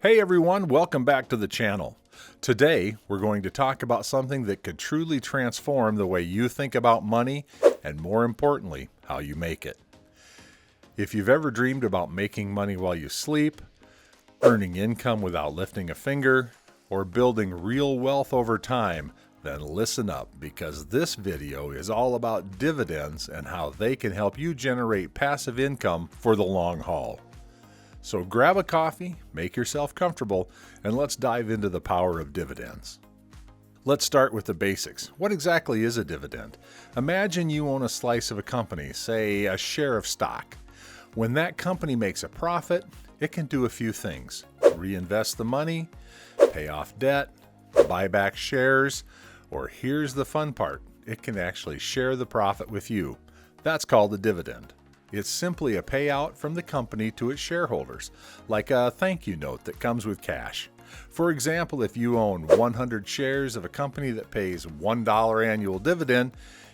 Hey everyone, welcome back to the channel. Today, we're going to talk about something that could truly transform the way you think about money and, more importantly, how you make it. If you've ever dreamed about making money while you sleep, earning income without lifting a finger, or building real wealth over time, then listen up, because this video is all about dividends and how they can help you generate passive income for the long haul. So grab a coffee, make yourself comfortable, and let's dive into the power of dividends. Let's start with the basics. What exactly is a dividend? Imagine you own a slice of a company, say a share of stock. When that company makes a profit, it can do a few things: reinvest the money, pay off debt, buy back shares, or here's the fun part, it can actually share the profit with you. That's called a dividend. It's simply a payout from the company to its shareholders, like a thank you note that comes with cash. For example, if you own 100 shares of a company that pays $1 annual dividend,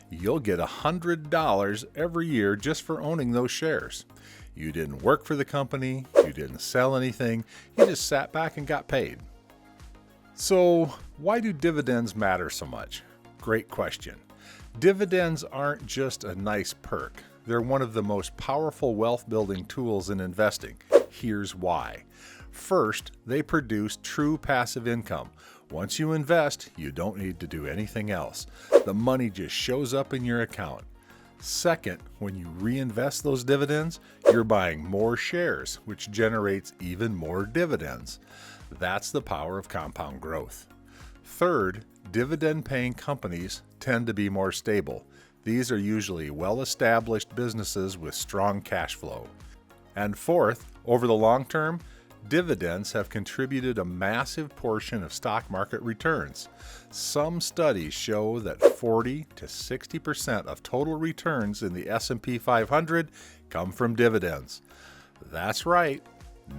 you'll get $100 every year just for owning those shares. You didn't work for the company, you didn't sell anything, you just sat back and got paid. So, why do dividends matter so much? Great question. Dividends aren't just a nice perk. They're one of the most powerful wealth-building tools in investing. Here's why. First, they produce true passive income. Once you invest, you don't need to do anything else. The money just shows up in your account. Second, when you reinvest those dividends, you're buying more shares, which generates even more dividends. That's the power of compound growth. Third, dividend-paying companies tend to be more stable. These are usually well-established businesses with strong cash flow. And fourth, over the long term, dividends have contributed a massive portion of stock market returns. Some studies show that 40 to 60% of total returns in the S&P 500 come from dividends. That's right,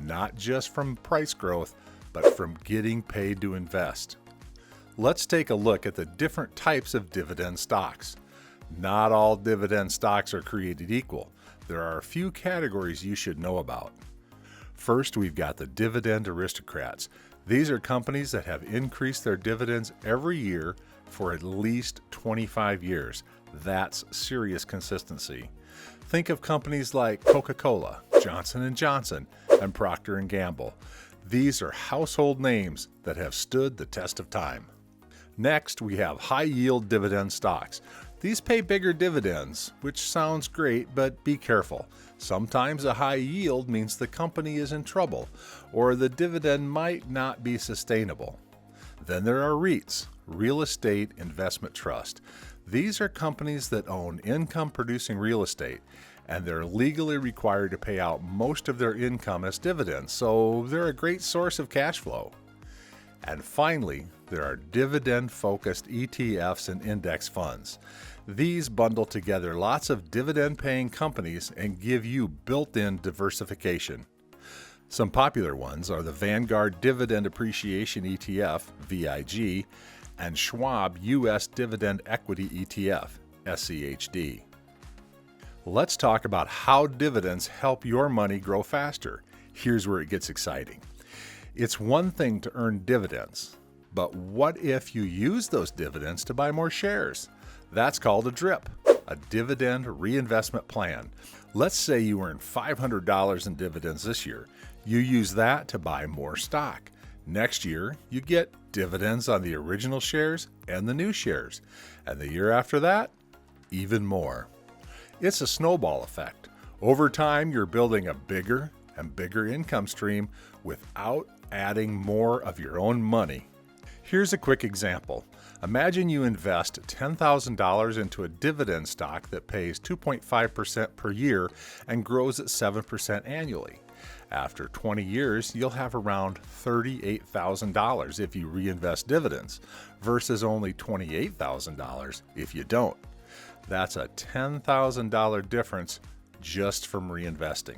not just from price growth, but from getting paid to invest. Let's take a look at the different types of dividend stocks. Not all dividend stocks are created equal. There are a few categories you should know about. First, we've got the dividend aristocrats. These are companies that have increased their dividends every year for at least 25 years. That's serious consistency. Think of companies like Coca-Cola, Johnson & Johnson, and Procter & Gamble. These are household names that have stood the test of time. Next, we have high-yield dividend stocks. These pay bigger dividends, which sounds great, but be careful. Sometimes a high yield means the company is in trouble, or the dividend might not be sustainable. Then there are REITs, Real Estate Investment Trust. These are companies that own income-producing real estate, and they're legally required to pay out most of their income as dividends, so they're a great source of cash flow. And finally, there are dividend-focused ETFs and index funds. These bundle together lots of dividend-paying companies and give you built-in diversification. Some popular ones are the Vanguard Dividend Appreciation ETF, VIG, and Schwab U.S. Dividend Equity ETF, SCHD. Let's talk about how dividends help your money grow faster. Here's where it gets exciting. It's one thing to earn dividends, but what if you use those dividends to buy more shares? That's called a DRIP, a dividend reinvestment plan. Let's say you earn $500 in dividends this year. You use that to buy more stock. Next year, you get dividends on the original shares and the new shares. And the year after that, even more. It's a snowball effect. Over time, you're building a bigger and bigger income stream without adding more of your own money. Here's a quick example. Imagine you invest $10,000 into a dividend stock that pays 2.5% per year and grows at 7% annually. After 20 years, you'll have around $38,000 if you reinvest dividends, versus only $28,000 if you don't. That's a $10,000 difference just from reinvesting.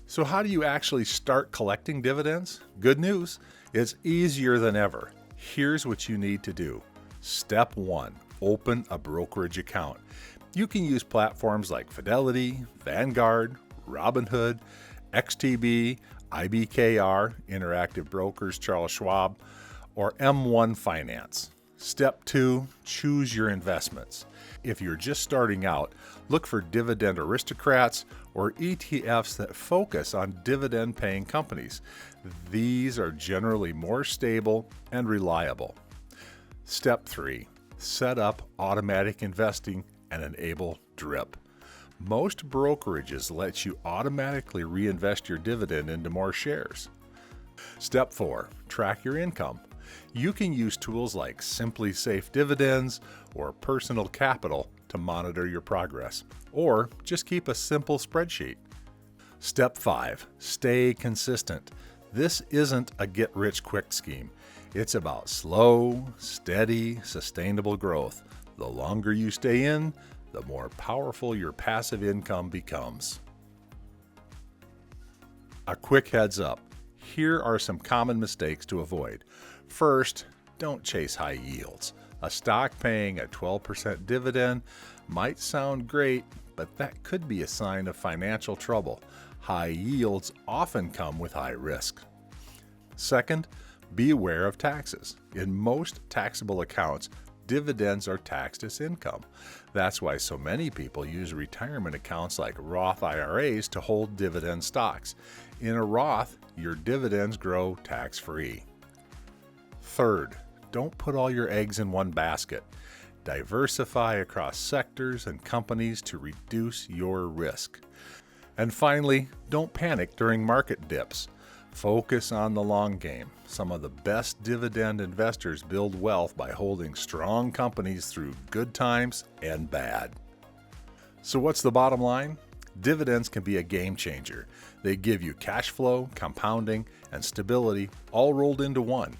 So how do you actually start collecting dividends? Good news, it's easier than ever. Here's what you need to do. Step 1, open a brokerage account. You can use platforms like Fidelity, Vanguard, Robinhood, XTB, IBKR, Interactive Brokers, Charles Schwab, or M1 Finance. Step 2, choose your investments. If you're just starting out, look for dividend aristocrats or ETFs that focus on dividend-paying companies. These are generally more stable and reliable. Step 3, set up automatic investing and enable DRIP. Most brokerages let you automatically reinvest your dividend into more shares. Step 4, track your income. You can use tools like Simply Safe Dividends or Personal Capital to monitor your progress, or just keep a simple spreadsheet. Step 5, stay consistent. This isn't a get-rich-quick scheme. It's about slow, steady, sustainable growth. The longer you stay in, the more powerful your passive income becomes. A quick heads up. Here are some common mistakes to avoid. First, don't chase high yields. A stock paying a 12% dividend might sound great, but that could be a sign of financial trouble. High yields often come with high risk. Second, be aware of taxes. In most taxable accounts, dividends are taxed as income. That's why so many people use retirement accounts like Roth IRAs to hold dividend stocks. In a Roth, your dividends grow tax-free. Third, don't put all your eggs in one basket. Diversify across sectors and companies to reduce your risk. And finally, don't panic during market dips. Focus on the long game. Some of the best dividend investors build wealth by holding strong companies through good times and bad. So what's the bottom line? Dividends can be a game changer. They give you cash flow, compounding, and stability all rolled into one.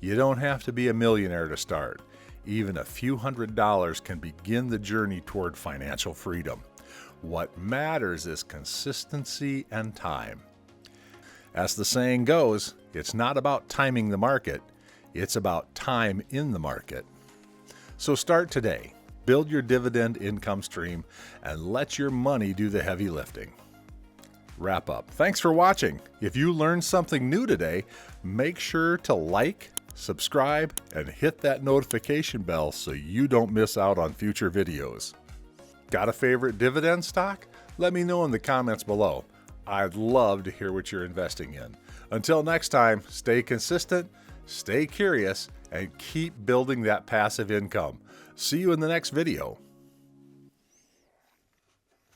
You don't have to be a millionaire to start. Even a few $100s can begin the journey toward financial freedom. What matters is consistency and time. As the saying goes, it's not about timing the market, it's about time in the market. So start today. Build your dividend income stream and let your money do the heavy lifting. Wrap up. Thanks for watching. If you learned something new today, make sure to like, subscribe, and hit that notification bell so you don't miss out on future videos. Got a favorite dividend stock? Let me know in the comments below. I'd love to hear what you're investing in. Until next time, stay consistent, stay curious, and keep building that passive income. See you in the next video.